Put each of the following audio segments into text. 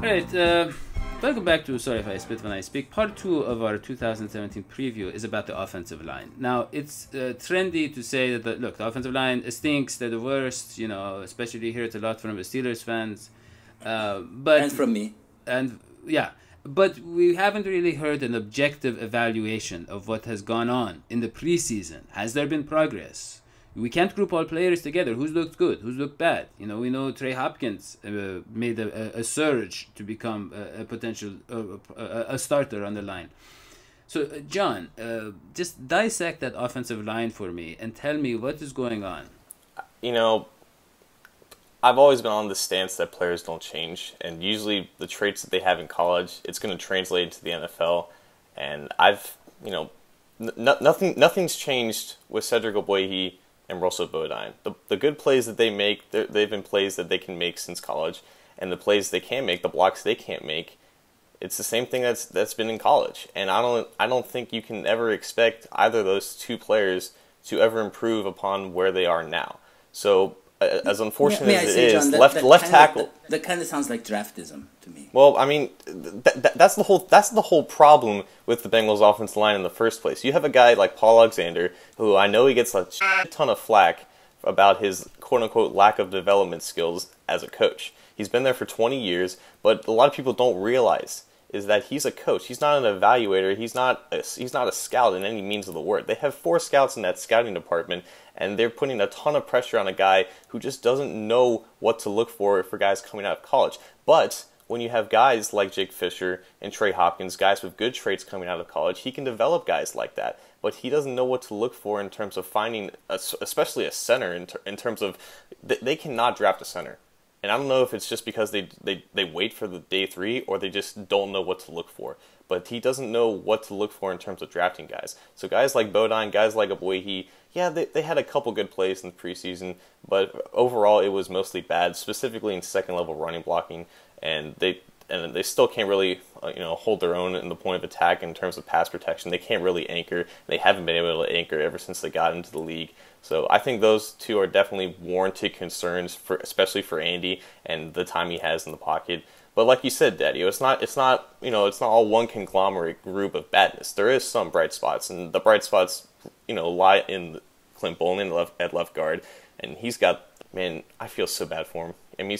Alright, welcome back to Sorry If I Spit When I Speak. Part 2 of our 2017 preview is about the offensive line. Now, it's trendy to say that, look, the offensive line stinks, they're the worst, you know, especially you hear it a lot from the Steelers fans. And from me. And, yeah, but we haven't really heard an objective evaluation of what has gone on in the preseason. Has there been progress? We can't group all players together. Who's looked good? Who's looked bad? You know, we know Trey Hopkins made a surge to become a potential a starter on the line. So, John, just dissect that offensive line for me and tell me what is going on. You know, I've always been on the stance that players don't change, and usually the traits that they have in college, it's going to translate into the NFL. And nothing's changed with Cedric Ogbuehi and Russell Bodine. The good plays that they make, they've been plays that they can make since college, and the plays they can make, the blocks they can't make, it's the same thing that's been in college. And I don't think you can ever expect either of those two players to ever improve upon where they are now. So as unfortunate as it is, John, left tackle. That kind of sounds like draftism to me. Well, I mean, that's the whole problem with the Bengals' offensive line in the first place. You have a guy like Paul Alexander, who I know he gets a ton of flack about his quote-unquote lack of development skills as a coach. He's been there for 20 years, but a lot of people don't realize is that he's a coach. He's not an evaluator. He's not a scout in any means of the word. They have 4 scouts in that scouting department, and they're putting a ton of pressure on a guy who just doesn't know what to look for guys coming out of college. But when you have guys like Jake Fisher and Trey Hopkins, guys with good traits coming out of college, he can develop guys like that. But he doesn't know what to look for in terms of finding, especially a center, in terms of they cannot draft a center. And I don't know if it's just because they wait for the day 3 or they just don't know what to look for. But he doesn't know what to look for in terms of drafting guys. So guys like Bodine, guys like Ogbuehi, yeah, they had a couple good plays in the preseason, but overall it was mostly bad, specifically in second-level running blocking, and they still can't really hold their own in the point of attack in terms of pass protection. They can't really anchor. They haven't been able to anchor ever since they got into the league. So I think those two are definitely warranted concerns, especially for Andy and the time he has in the pocket. But like you said, Daddy, it's not all one conglomerate group of badness. There is some bright spots, and the bright spots lie in Clint Bowling at left guard, and he's got, man, I feel so bad for him. I mean,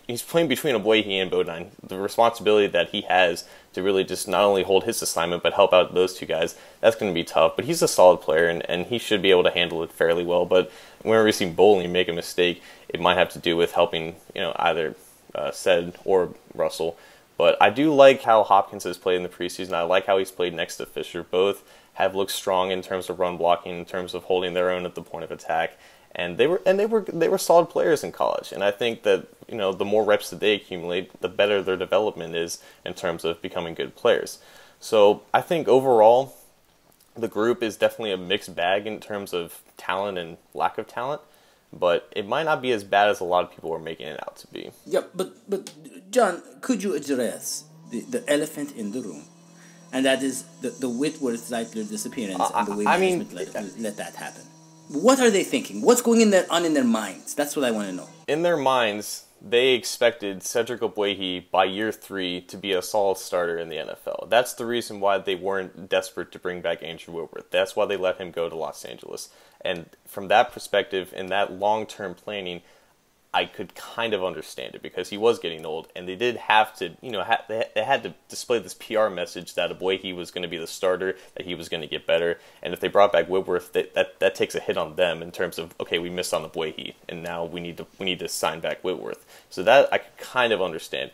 he's playing between Ogbuehi and Bodine. The responsibility that he has to really just not only hold his assignment but help out those two guys, that's going to be tough. But he's a solid player, and he should be able to handle it fairly well. But whenever we see Bowling make a mistake, it might have to do with helping either Ced or Russell. But I do like how Hopkins has played in the preseason. I like how he's played next to Fisher. Both have looked strong in terms of run blocking, in terms of holding their own at the point of attack. And they were solid players in college, and I think that the more reps that they accumulate, the better their development is in terms of becoming good players. So I think overall, the group is definitely a mixed bag in terms of talent and lack of talent, but it might not be as bad as a lot of people are making it out to be. Yeah, but John, could you address the elephant in the room, and that is the Whitworth-Zeitler disappearance and the way management let that happen? What are they thinking? What's going on in their minds? That's what I want to know. In their minds, they expected Cedric Ogbuehi by year 3 to be a solid starter in the NFL. That's the reason why they weren't desperate to bring back Andrew Whitworth. That's why they let him go to Los Angeles. And from that perspective, in that long-term planning, I could kind of understand it because he was getting old, and they did have to, they had to display this PR message that Ogbuehi was going to be the starter, that he was going to get better, and if they brought back Whitworth, that takes a hit on them in terms of, okay, we missed on Ogbuehi, and now we need to sign back Whitworth. So that I could kind of understand.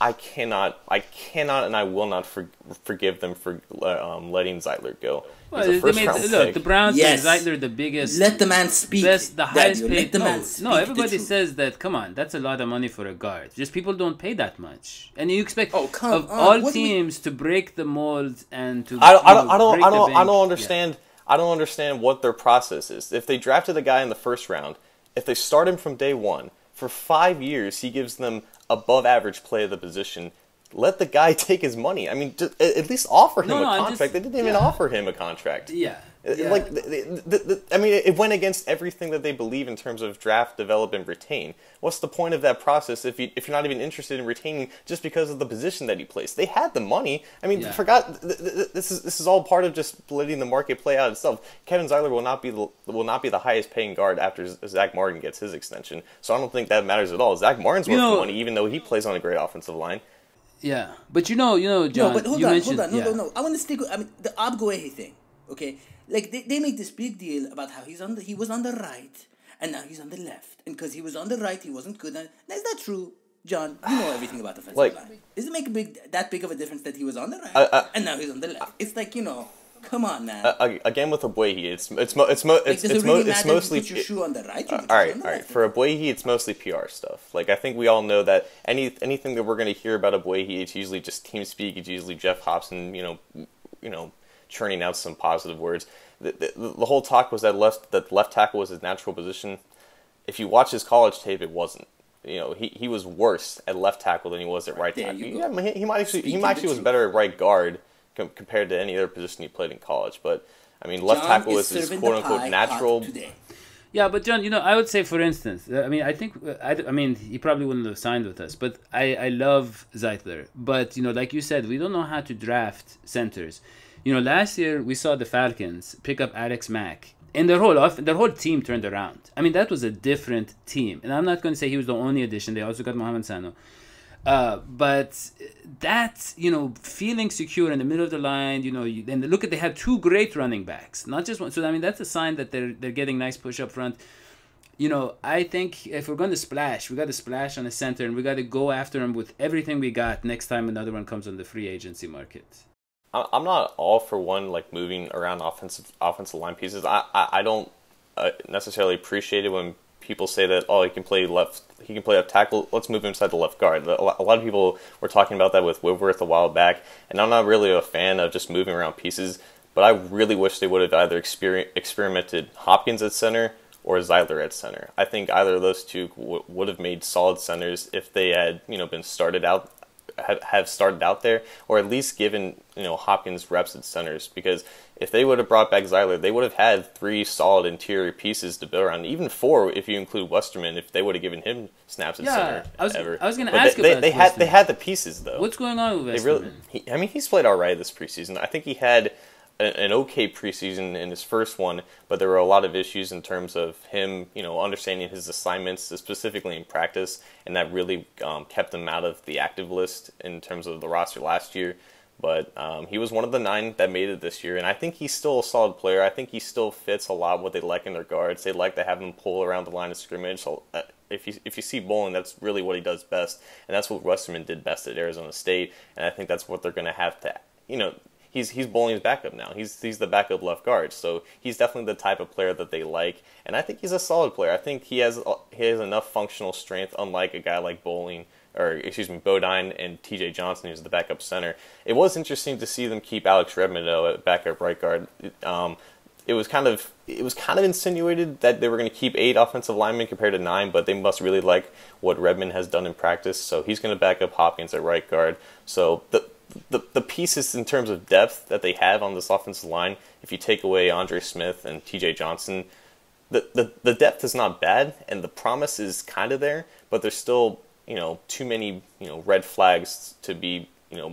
I cannot, and I will not forgive them for letting Zeitler go. Well, the Browns made Zeitler the biggest. Let the man speak. The highest paid. Let the man speak. No, everybody says that. Come on, that's a lot of money for a guard. Just people don't pay that much, and you expect all teams to break the mold and to. I don't understand. Yeah. I don't understand what their process is. If they drafted a guy in the first round, if they start him from day 1 for 5 years, he gives them above average play of the position. Let the guy take his money. I mean, at least offer him a contract. They didn't even offer him a contract. Yeah. Yeah. Like, I mean, it went against everything that they believe in terms of draft, develop, and retain. What's the point of that process if you're not even interested in retaining just because of the position that he plays? They had the money. I mean, this is all part of just letting the market play out itself. Kevin Zeitler will not be the highest paying guard after Zach Martin gets his extension. So I don't think that matters at all. Zach Martin's worth the money, even though he plays on a great offensive line. Yeah, but John. No, but hold on. No. I want to stick with. I mean, the Abgoehi thing. Okay, like they make this big deal about how he was on the right and now he's on the left, and because he was on the right he wasn't good. Now, is that true, John? You know everything about the offensive line. Does it make that big of a difference that he was on the right and now he's on the left? It's like, come on, man. Again with Abgoehi, it's mostly. Put your shoe on the right. All right. For Abgoehi, it's mostly PR stuff. Like, I think we all know that anything that we're going to hear about Abgoehi, it's usually just team speak. It's usually Jeff Hobson, churning out some positive words. The whole talk was that left tackle was his natural position. If you watch his college tape, it wasn't. He was worse at left tackle than he was at right tackle. He actually was better at right guard compared to any other position he played in college. But I mean, left tackle is his quote unquote natural. Yeah, but John, I would say, for instance, I think he probably wouldn't have signed with us, but I love Zeitler. But like you said, we don't know how to draft centers. Last year we saw the Falcons pick up Alex Mack, and their whole team turned around. I mean, that was a different team, and I'm not going to say he was the only addition. They also got Mohamed Sanu. But that, feeling secure in the middle of the line, and they had two great running backs, not just one. So, I mean, that's a sign that they're getting nice push up front. I think if we're going to splash, we got to splash on a center, and we got to go after him with everything we got next time another one comes on the free agency market. I'm not all for moving around offensive line pieces. I don't necessarily appreciate it when people say that, he can play left tackle, let's move him inside the left guard. A lot of people were talking about that with Whitworth a while back, and I'm not really a fan of just moving around pieces, but I really wish they would have either experimented Hopkins at center or Zeitler at center. I think either of those two would have made solid centers if they had been started out there, or at least given Hopkins reps at centers, because if they would have brought back Zeitler, they would have had 3 solid interior pieces to build around, even 4 if you include Westerman, if they would have given him snaps at center. I was going to ask about they had the pieces though. What's going on with Westerman? He's played all right this preseason. I think he had an okay preseason in his first one, but there were a lot of issues in terms of him, understanding his assignments, specifically in practice, and that really kept him out of the active list in terms of the roster last year. But he was one of the 9 that made it this year, and I think he's still a solid player. I think he still fits a lot what they like in their guards. They like to have him pull around the line of scrimmage. So if you see bowling, that's really what he does best, and that's what Westerman did best at Arizona State, and I think that's what they're going to have to, He's Bowling's backup now. He's the backup left guard, so he's definitely the type of player that they like, and I think he's a solid player. I think he has enough functional strength, unlike a guy like Bodine and T.J. Johnson, who's the backup center. It was interesting to see them keep Alex Redmond though at backup right guard. It was kind of insinuated that they were going to keep 8 offensive linemen compared to 9, but they must really like what Redmond has done in practice, so he's going to back up Hopkins at right guard. So the pieces in terms of depth that they have on this offensive line, if you take away Andre Smith and T.J. Johnson, the depth is not bad, and the promise is kind of there, but there's still too many red flags to be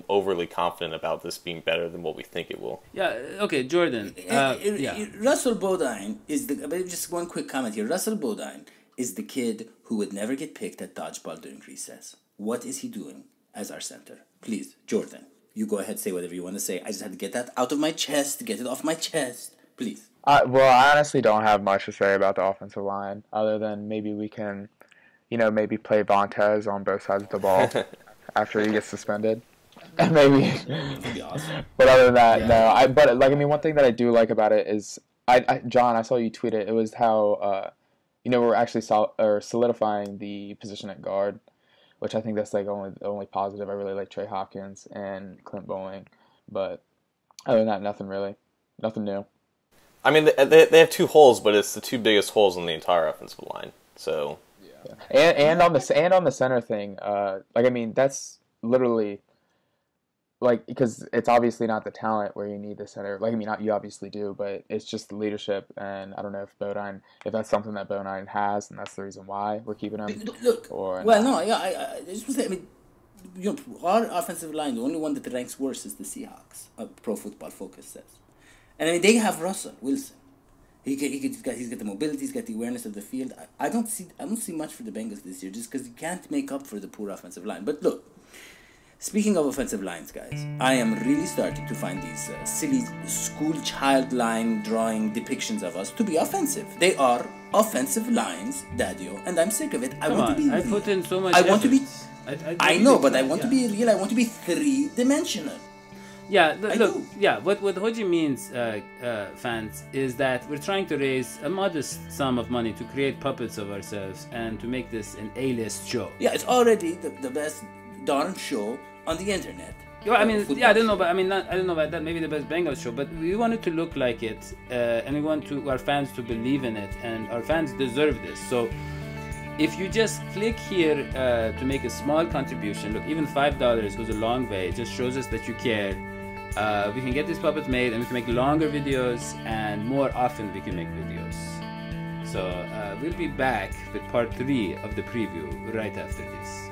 overly confident about this being better than what we think it will. Yeah. Okay, Jordan. Russell Bodine is just one quick comment here. Russell Bodine is the kid who would never get picked at dodgeball during recess. What is he doing as our center? Please, Jordan, you go ahead, say whatever you want to say. I just had to get that out of my chest, get it off my chest. Please. Well, I honestly don't have much to say about the offensive line, other than maybe we can, maybe play Vontez on both sides of the ball after he gets suspended. Maybe. That'd be awesome. But other than that, no. One thing that I do like about it is, John, I saw you tweet it. It was how, we're actually solidifying the position at guard, which I think that's the only positive. I really like Trey Hopkins and Clint Bowling, but other than that, nothing new. I mean, they have 2 holes, but it's the 2 biggest holes in the entire offensive line. So yeah. And on the center thing, that's literally like, because it's obviously not the talent where you need the center. Like, I mean, not you obviously do, but it's just the leadership. And I don't know if that's something that Bodine has, and that's the reason why we're keeping him. Look, Or well, not. no, yeah, I just want to say, I mean, you know, our offensive line, the only one that ranks worse is the Seahawks. Pro Football Focus says, and I mean, they have Russell Wilson. He's got the mobility, he's got the awareness of the field. I don't see much for the Bengals this year, just because you can't make up for the poor offensive line. But look. Speaking of offensive lines, guys, I am really starting to find these silly school child line drawing depictions of us to be offensive. They are offensive lines, Daddio, and I'm sick of it. I want to be I real. put in so much I want to be. I know, but I want to be real. I want to be three-dimensional. Yeah, look, yeah, what Hoji means, fans, is that we're trying to raise a modest sum of money to create puppets of ourselves and to make this an A-list show. Yeah, it's already the best darn show on the internet. Yeah, I mean, yeah, I don't know, but I mean, I don't know about that. Maybe the best Bengals show, but we want it to look like it, and we want our fans to believe in it, and our fans deserve this. So, if you just click here to make a small contribution, look, even $5 goes a long way. It just shows us that you care. We can get these puppets made, and we can make longer videos, and more often we can make videos. So we'll be back with part 3 of the preview right after this.